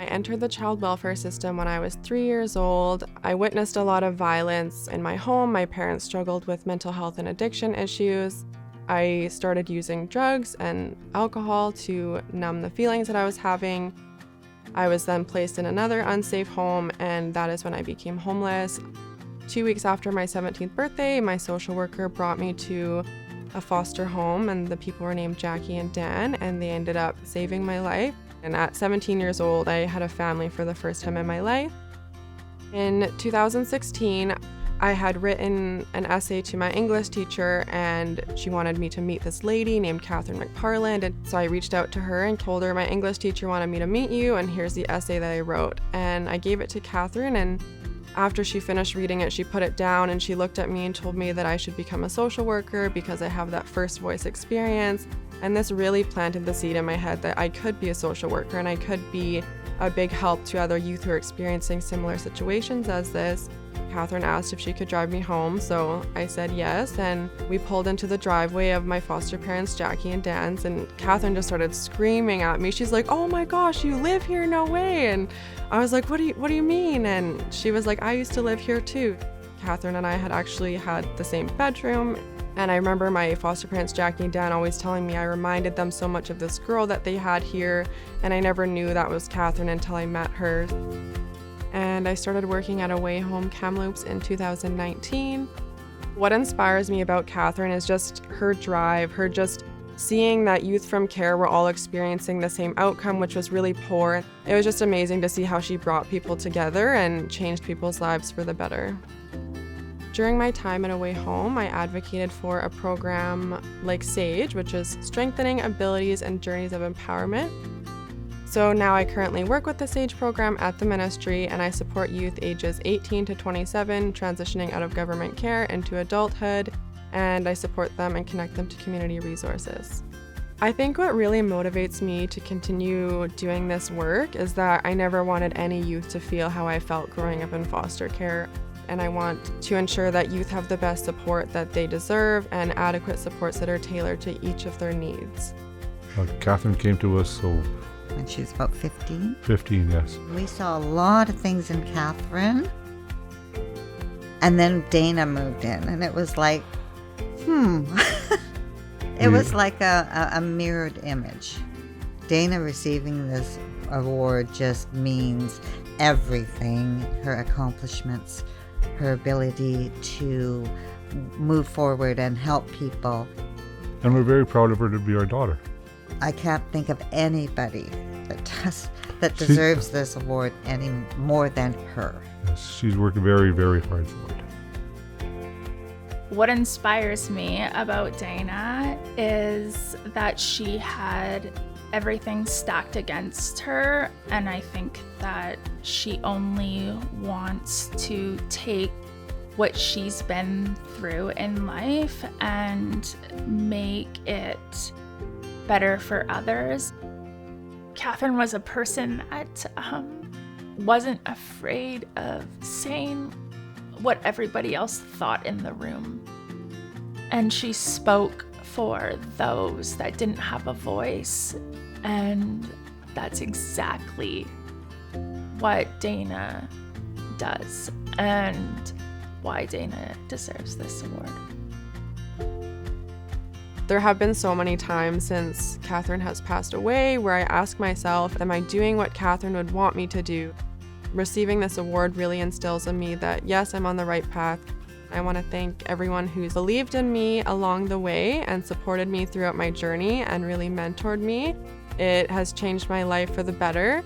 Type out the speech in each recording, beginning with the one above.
I entered the child welfare system when I was 3 years old. I witnessed a lot of violence in my home. My parents struggled with mental health and addiction issues. I started using drugs and alcohol to numb the feelings that I was having. I was then placed in another unsafe home, and that is when I became homeless. 2 weeks after my 17th birthday, my social worker brought me to a foster home, and the people were named Jackie and Dan, and they ended up saving my life. And at 17 years old, I had a family for the first time in my life. In 2016, I had written an essay to my English teacher, and she wanted me to meet this lady named Katherine McParland. And so I reached out to her and told her, my English teacher wanted me to meet you, and here's the essay that I wrote. And I gave it to Katherine, and after she finished reading it, she put it down and she looked at me and told me that I should become a social worker because I have that first voice experience. And this really planted the seed in my head that I could be a social worker and I could be a big help to other youth who are experiencing similar situations as this. Katherine asked if she could drive me home, so I said yes, and we pulled into the driveway of my foster parents, Jackie and Dan's, and Katherine just started screaming at me. She's like, "Oh my gosh, you live here? No way!" And I was like, what do you mean? And she was like, "I used to live here too." Katherine and I had actually had the same bedroom, and I remember my foster parents, Jackie and Dan, always telling me I reminded them so much of this girl that they had here, and I never knew that was Katherine until I met her. And I started working at Away Home Kamloops in 2019. What inspires me about Katherine is just her drive, her just seeing that youth from care were all experiencing the same outcome, which was really poor. It was just amazing to see how she brought people together and changed people's lives for the better. During my time at Away Home, I advocated for a program like SAGE, which is Strengthening Abilities and Journeys of Empowerment. So now I currently work with the SAGE program at the ministry, and I support youth ages 18 to 27 transitioning out of government care into adulthood, and I support them and connect them to community resources. I think what really motivates me to continue doing this work is that I never wanted any youth to feel how I felt growing up in foster care, and I want to ensure that youth have the best support that they deserve and adequate supports that are tailored to each of their needs. Katherine came to us when she was about 15. 15, yes. We saw a lot of things in Katherine. And then Dana moved in, and it was like, It was like a mirrored image. Dana receiving this award just means everything. Her accomplishments, her ability to move forward and help people. And we're very proud of her to be our daughter. I can't think of anybody that deserves this award any more than her. Yes, she's worked very, very hard for it. What inspires me about Dana is that she had everything stacked against her, and I think that she only wants to take what she's been through in life and make it better for others. Katherine was a person that wasn't afraid of saying what everybody else thought in the room. And she spoke for those that didn't have a voice. And that's exactly what Dana does and why Dana deserves this award. There have been so many times since Katherine has passed away where I ask myself, am I doing what Katherine would want me to do? Receiving this award really instills in me that yes, I'm on the right path. I want to thank everyone who's believed in me along the way and supported me throughout my journey and really mentored me. It has changed my life for the better.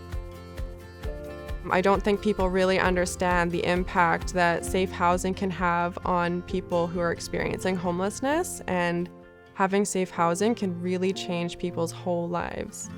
I don't think people really understand the impact that safe housing can have on people who are experiencing homelessness, and having safe housing can really change people's whole lives.